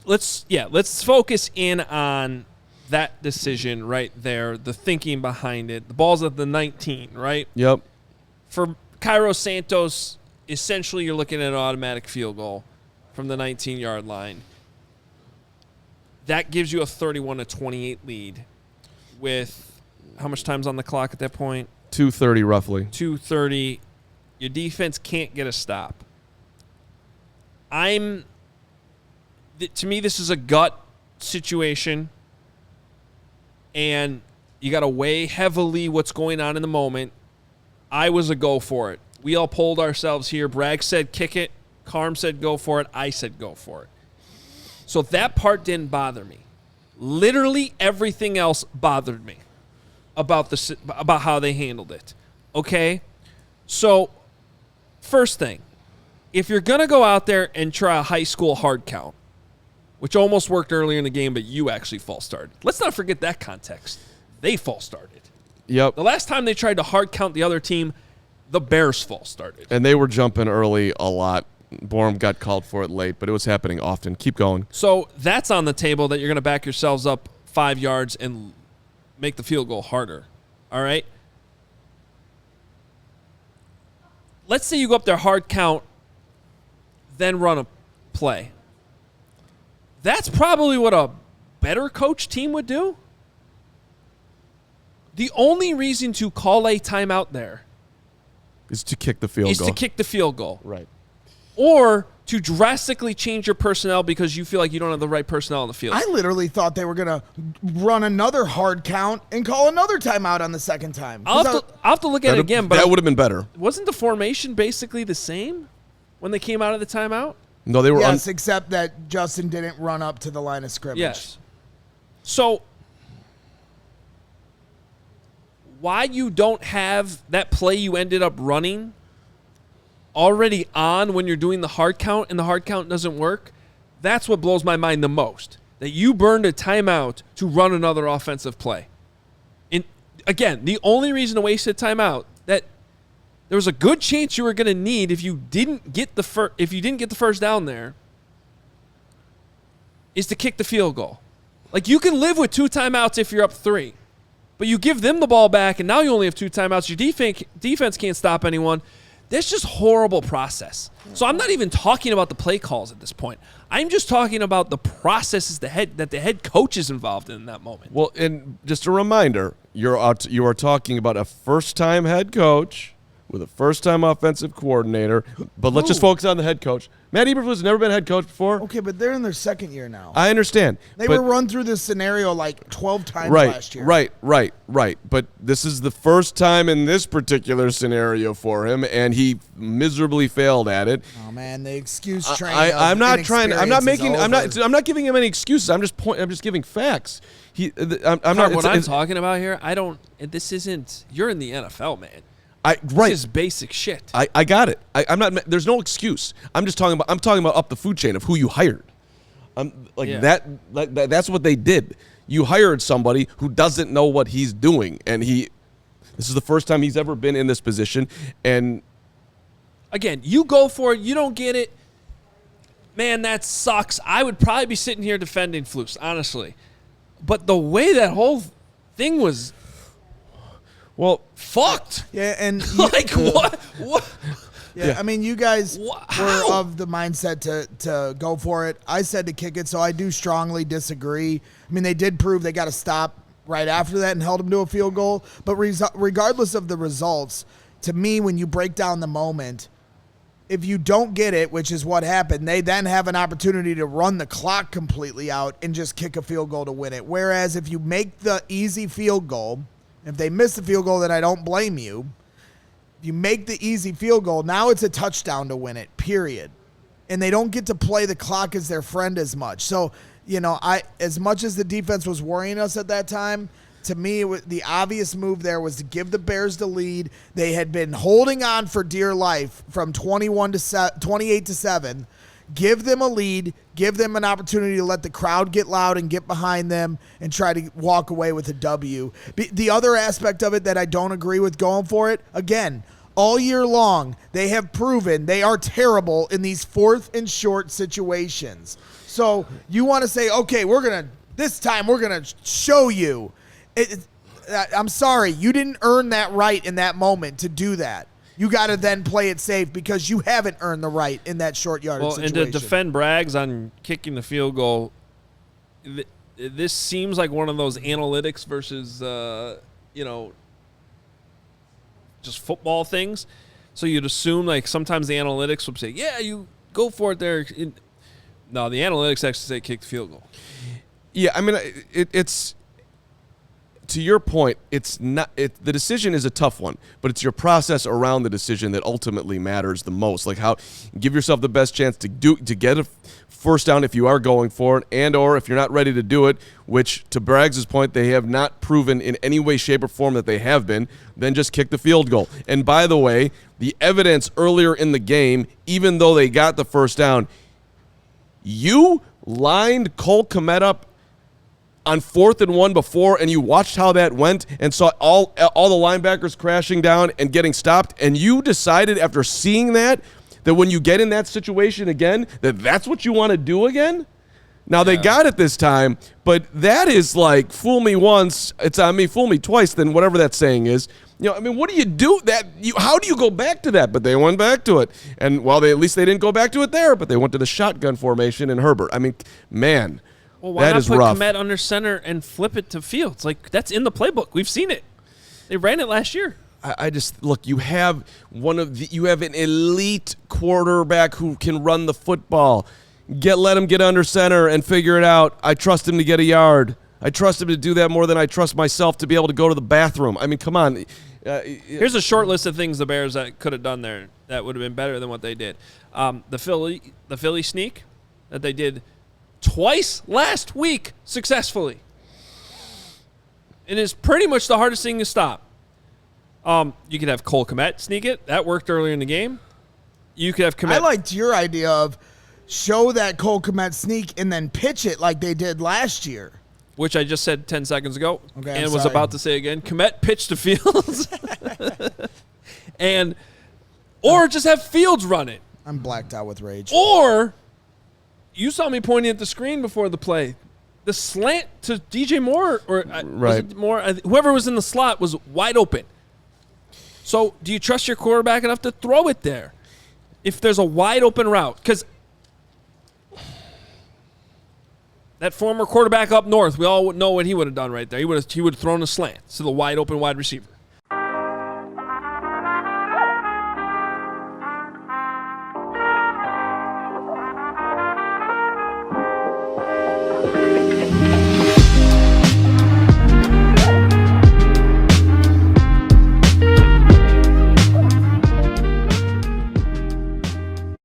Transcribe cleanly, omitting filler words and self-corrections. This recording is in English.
let's focus in on that decision right there, the thinking behind it. The ball's at the 19, right? Yep. For Cairo Santos, essentially you're looking at an automatic field goal from the 19-yard line. That gives you a 31-28 lead with how much time's on the clock at that point? 2:30 roughly. 2:30. Your defense can't get a stop. To me, this is a gut situation, and you got to weigh heavily what's going on in the moment. I was a go for it. We all polled ourselves here. Bragg said kick it. Carm said go for it. I said go for it. So that part didn't bother me. Literally everything else bothered me about how they handled it. Okay? So, first thing, if you're going to go out there and try a high school hard count, which almost worked earlier in the game, but you actually false started. Let's not forget that context. They false started. Yep. The last time they tried to hard count the other team, the Bears false started. And they were jumping early a lot. Borum got called for it late, but it was happening often. Keep going. So that's on the table that you're going to back yourselves up 5 yards and make the field goal harder. All right? Let's say you go up there hard count, then run a play. That's probably what a better coach team would do. The only reason to call a timeout there is to kick the field goal. Right. Or to drastically change your personnel because you feel like you don't have the right personnel on the field. I literally thought they were going to run another hard count and call another timeout on the second time. I'll have to look at it again. But that would have been better. Wasn't the formation basically the same when they came out of the timeout? No, they were. Yes, except that Justin didn't run up to the line of scrimmage. Yes. So why you don't have that play you ended up running already on when you're doing the hard count and the hard count doesn't work, that's what blows my mind the most. That you burned a timeout to run another offensive play. And again, the only reason to waste a timeout that there was a good chance you were going to need if you didn't get the first down there is to kick the field goal. Like you can live with 2 timeouts if you're up 3. But you give them the ball back and now you only have 2 timeouts. Your defense can't stop anyone. That's just horrible process. So I'm not even talking about the play calls at this point. I'm just talking about the processes that the head coach is involved in that moment. Well, and just a reminder, you are talking about a first-time head coach with a first-time offensive coordinator. But let's just focus on the head coach. Matt Eberflus has never been head coach before. Okay, but they're in their second year now. I understand. They were run through this scenario like 12 times last year. Right. But this is the first time in this particular scenario for him, and he miserably failed at it. Oh man, the excuse train. I'm not giving him any excuses. I'm just giving facts. I'm talking about here, you're in the NFL, man. This is basic shit. I got it. I'm not. There's no excuse. I'm talking about up the food chain of who you hired. That's what they did. You hired somebody who doesn't know what he's doing, and this is the first time he's ever been in this position. And again, you go for it. You don't get it, man. That sucks. I would probably be sitting here defending Flus, honestly, but the way that whole thing was. Well, fucked. Yeah, and what? Yeah, I mean, you guys were of the mindset to go for it. I said to kick it, so I do strongly disagree. I mean, they did prove they got to stop right after that and held them to a field goal. But regardless of the results, to me, when you break down the moment, if you don't get it, which is what happened, they then have an opportunity to run the clock completely out and just kick a field goal to win it. Whereas if you make the easy field goal, if they miss the field goal, then I don't blame you. If you make the easy field goal, now it's a touchdown to win it, period. And they don't get to play the clock as their friend as much. So, as much as the defense was worrying us at that time, to me, the obvious move there was to give the Bears the lead. They had been holding on for dear life from 28-7. Give them a lead, give them an opportunity to let the crowd get loud and get behind them and try to walk away with a W. The other aspect of it that I don't agree with going for it, again, all year long, they have proven they are terrible in these 4th and short situations. So you want to say, okay, this time we're going to show you. I'm sorry. You didn't earn that right in that moment to do that. You got to then play it safe because you haven't earned the right in that short yardage situation. And to defend Braggs on kicking the field goal, this seems like one of those analytics versus, just football things. So you'd assume, like, sometimes the analytics would say, yeah, you go for it there. No, the analytics actually say kick the field goal. Yeah, I mean, it's to your point. It's not. The decision is a tough one, but it's your process around the decision that ultimately matters the most. Like how give yourself the best chance to get a first down if you are going for it, and or if you're not ready to do it. Which, to Braggs' point, they have not proven in any way, shape, or form that they have been. Then just kick the field goal. And by the way, the evidence earlier in the game, even though they got the first down, you lined Cole Kmet up on 4th and 1 before, and you watched how that went and saw all the linebackers crashing down and getting stopped, and you decided after seeing that when you get in that situation again, that's what you want to do again? Now, They got it this time, but that is like, fool me once, it's on me, fool me twice, then whatever that saying is. I mean, what do you do? How do you go back to that? But they went back to it. And, well, at least they didn't go back to it there, but they went to the shotgun formation in Herbert. I mean, man. Well, why that not is put rough. Kmet under center and flip it to Fields? Like, that's in the playbook. We've seen it. They ran it last year. I just look. You have you have an elite quarterback who can run the football. Let him get under center and figure it out. I trust him to get a yard. I trust him to do that more than I trust myself to be able to go to the bathroom. I mean, come on. Here's a short list of things the Bears that could have done there that would have been better than what they did. The Philly sneak that they did twice last week successfully. It is pretty much the hardest thing to stop. You could have Cole Kmet sneak it. That worked earlier in the game. You could have Kmet. I liked your idea of show that Cole Kmet sneak and then pitch it like they did last year. Which I just said 10 seconds ago and was about to say again. Kmet pitch to Fields. Or just have Fields run it. I'm blacked out with rage. Or you saw me pointing at the screen before the play. The slant to DJ Moore, or was it Moore? Whoever was in the slot was wide open. So do you trust your quarterback enough to throw it there if there's a wide open route? Because that former quarterback up north, we all know what he would have done right there. He would have thrown a slant to the wide open wide receiver.